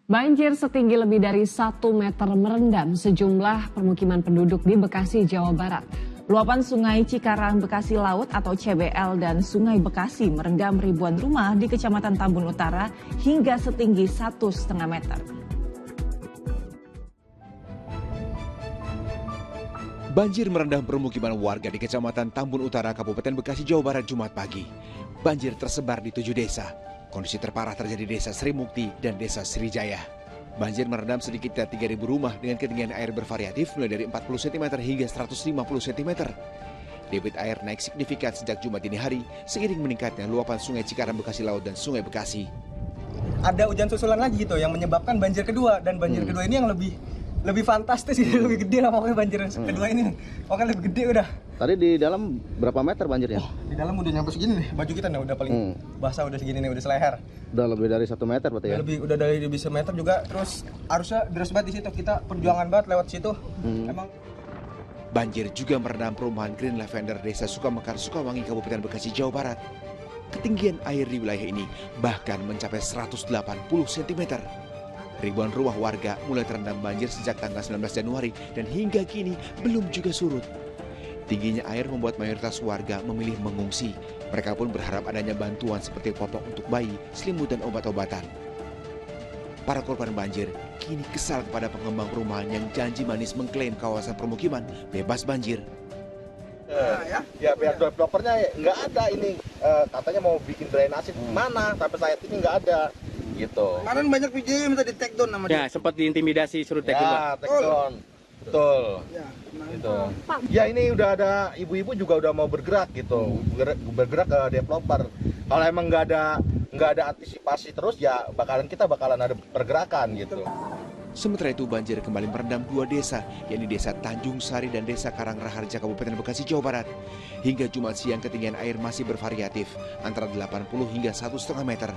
Banjir setinggi lebih dari 1 meter merendam sejumlah permukiman penduduk di Bekasi, Jawa Barat. Luapan Sungai Cikarang Bekasi Laut atau CBL dan Sungai Bekasi merendam ribuan rumah di Kecamatan Tambun Utara hingga setinggi 1,5 meter. Banjir merendam permukiman warga di Kecamatan Tambun Utara, Kabupaten Bekasi, Jawa Barat, Jumat pagi. Banjir tersebar di 7 desa. Kondisi terparah terjadi di Desa Sri Mukti dan Desa Srijaya. Banjir merendam sedikitnya 3.000 rumah dengan ketinggian air bervariatif mulai dari 40 cm hingga 150 cm. Debit air naik signifikan sejak Jumat dini hari seiring meningkatnya luapan Sungai Cikarang Bekasi Laut dan Sungai Bekasi. Ada hujan susulan lagi gitu yang menyebabkan banjir kedua, dan banjir kedua ini yang lebih fantastis, lebih gede lah pokoknya banjir kedua ini nih. Pokoknya lebih gede udah. Tadi di dalam berapa meter banjirnya? Di dalam udah nyampe segini nih, baju kita nih udah paling basah, udah segini nih, udah seleher. Udah lebih dari 1 meter berarti ya? Udah dari lebih 1 meter juga, terus arusnya deras banget di situ. Kita perjuangan banget lewat situ. Emang banjir juga merendam perumahan Green Lavender Desa Sukamekar, Sukawangi, Kabupaten Bekasi, Jawa Barat. Ketinggian air di wilayah ini bahkan mencapai 180 cm. Ribuan rumah warga mulai terendam banjir sejak tanggal 19 Januari dan hingga kini belum juga surut. Tingginya air membuat mayoritas warga memilih mengungsi. Mereka pun berharap adanya bantuan seperti popok untuk bayi, selimut, dan obat-obatan. Para korban banjir kini kesal kepada pengembang perumahan yang janji manis mengklaim kawasan permukiman bebas banjir. Ya pihak developernya nggak ada ini, katanya mau bikin drainase mana, sampai saat ini nggak ada. Gitu. kemarin banyak video yang minta di take down sama dia. Ya, sempat diintimidasi suruh take down. Ya, take down. Betul. Ya, Gitu. Ya ini udah ada ibu-ibu juga udah mau bergerak gitu, bergerak ke developer. Kalau emang nggak ada antisipasi terus ya kita bakalan ada pergerakan gitu. Sementara itu banjir kembali merendam 2 desa, yakni Desa Tanjung Sari dan Desa Karangraharja, Kabupaten Bekasi, Jawa Barat. Hingga Jumat siang ketinggian air masih bervariatif, antara 80 hingga 1,5 meter.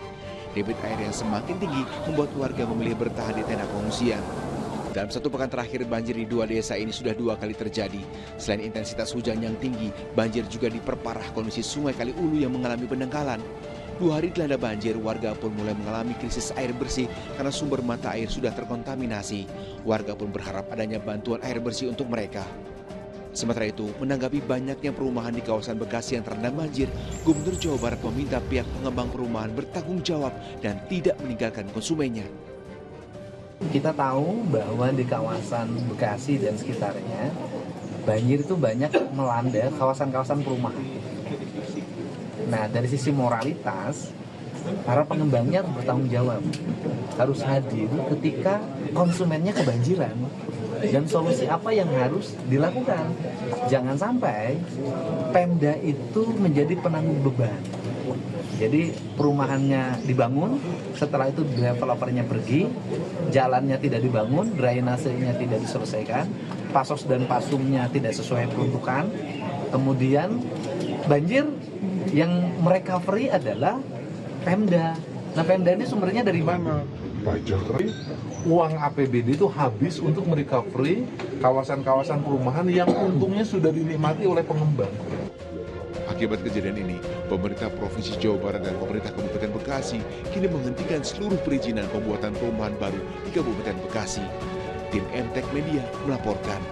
Debit air yang semakin tinggi membuat warga memilih bertahan di tenda pengungsian. Dalam 1 pekan terakhir, banjir di 2 desa ini sudah 2 kali terjadi. Selain intensitas hujan yang tinggi, banjir juga diperparah kondisi Sungai Kali Ulu yang mengalami pendangkalan. 2 hari dilanda banjir, warga pun mulai mengalami krisis air bersih karena sumber mata air sudah terkontaminasi. Warga pun berharap adanya bantuan air bersih untuk mereka. Sementara itu, menanggapi banyaknya perumahan di kawasan Bekasi yang terendam banjir, Gubernur Jawa Barat meminta pihak pengembang perumahan bertanggung jawab dan tidak meninggalkan konsumennya. Kita tahu bahwa di kawasan Bekasi dan sekitarnya, banjir itu banyak melanda kawasan-kawasan perumahan. Nah, dari sisi moralitas, para pengembangnya harus bertanggung jawab, harus hadir ketika konsumennya kebanjiran. Dan solusi apa yang harus dilakukan? Jangan sampai Pemda itu menjadi penanggung beban. Jadi perumahannya dibangun, setelah itu developernya pergi, jalannya tidak dibangun, drainasenya tidak diselesaikan, pasos dan pasumnya tidak sesuai peruntukan, kemudian banjir yang merecovery adalah Pemda. Nah, Pemda ini sumbernya dari mana? Uang APBD itu habis untuk merecovery kawasan-kawasan perumahan yang untungnya sudah dinikmati oleh pengembang. Akibat kejadian ini, pemerintah Provinsi Jawa Barat dan pemerintah Kabupaten Bekasi kini menghentikan seluruh perizinan pembuatan perumahan baru di Kabupaten Bekasi. Tim MTech Media melaporkan.